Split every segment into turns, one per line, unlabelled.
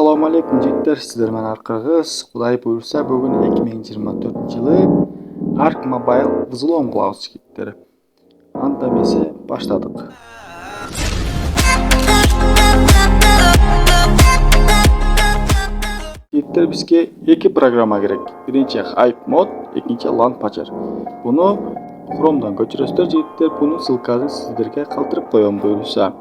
Assalamu alaikum жігіттер, сіздер мен Арқырғыз. Құдай бұйырса, бүгін 2024 жылы Ark Mobile взлом қыламыз жігіттер. Анда месе баштадық. Жігіттер, бізге екі программа керек. Бірінші Hype Mode, екінші Launcher. Бұны Chrome'дан көшіресіздер жігіттер. Бұның ссылкасын сіздерге қалдырып қоямын бұйырса.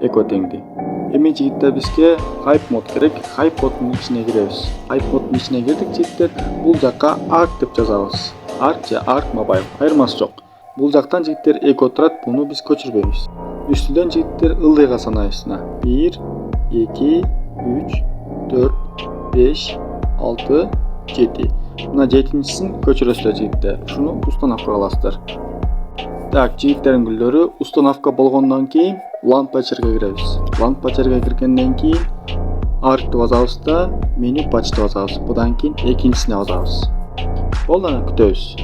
Экотеңді. Эми жигиттер бизге Hype Mode керек. Hype Mode'нун ичине киребиз. Hype Mode'нун ичине кирдик жигиттер. Бул жакка Ark деп жазабыз. Ark же Ark Mobile. Айырмасы жок. Бул жактан жигиттер эко турат, буну биз көчүрбөйбүз. Үстүдөн жигиттер ылдыйга санайбызна. 1, 2, 3, 4, 5, 6, 7. Мына 7-чисин көчүрөсүздөр жигиттер. Ушуну установка кыласыздар. Так, жигиттердин гүлдөрү установка болгондон кийин Launcher'га киребиз. Launcher'га киргенден кийин Ark'ты басабыз да меню патчты басабыз. Будан кийин экинчисине басабыз. Болду, аны күтөбүз.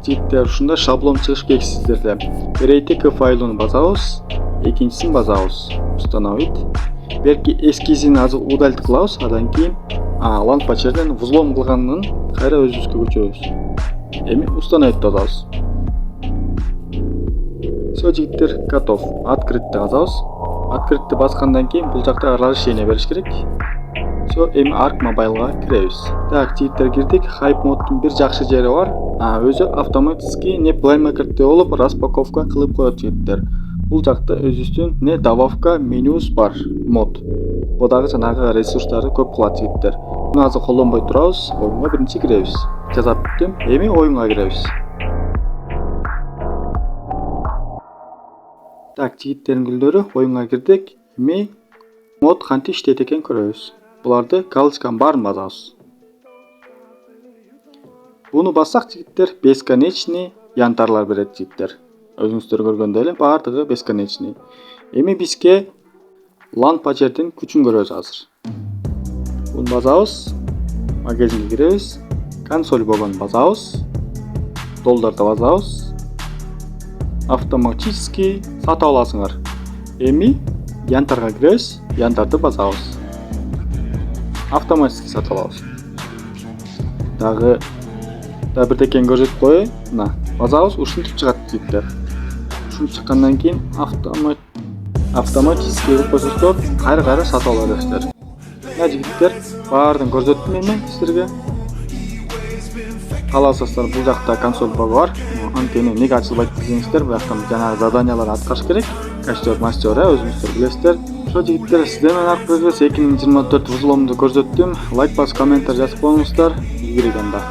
Жигиттер, ушунда шаблон чыгыш керек сиздерде. Bird'деги файлын басабыз, экинчисин басабыз. Установить. Берки эскизин азыр удалить кылабыз, андан кийин Launcher'ден взлом кылганын кайра өзүбүзгө көчүрөбүз. Эми установить басабыз. Все, жигиттер, готов. Открытьты басабыз. Открытьты баскандан кийин бул жакта разрешение бериш керек. Все, эми Ark Mobile'га киребиз. Так, жигиттер, кирдик. Hype Mode'дун бир жакшы жери бар. Өзү автоматически не playmaker'де болуп распаковка кылып коет жигиттер. Бул жакта өзүбүздүн не добавка менюс бар мод. Бодагы жанагы ресурстарды көп кылат жигиттер. Муну азыр колдонбой турабыз. Оюнга биринчи киребиз. Жазап бүттүм. Эми оюнга киребиз. Так, жигиттердин гүлдөрү, оюнга кирдик. Эми мод кантип иштейт экен көрөбүз. Буларды галочканы баарын басабыз. Буну бассак жигиттер, бесконечный янтарлар берет жигиттер. Өзүңүздөр көргөндөй эле баардыгы бесконечный. Эми бизге Launcher'дин күчүн көрөбүз азыр. Буну басабыз. Магазинге киребиз. Консоль болгон басабыз. Долларда басабыз. Автоматически сатып аласыңар. Эми янтарга киребиз. Янтарды басабыз. Автоматически сатып алабыз. Дагы бирдекени көрсөтүп коеюн. Мына басабыз, ушинтип чыгат жигиттер. Ушинтип чыккандан кийин автоматически көрсөтүп кайра сатып ала бересиздер. Мына жигиттер, баарын көрсөттүм мен силерге. Кааласаңыздар, бул жакта консоль бар. Анткени эмнеге ачылбайт десеңиздер, бияктан жанагы заданияларды аткарыш керек. Костер, мастер, өзүңүздөр билесиздер. Ошо жигиттер, сиздер менен Аркыргыз 2024 взломду көрсөттүм. Лайк басып, комментарий жазып коюңуздар. Игерик анда.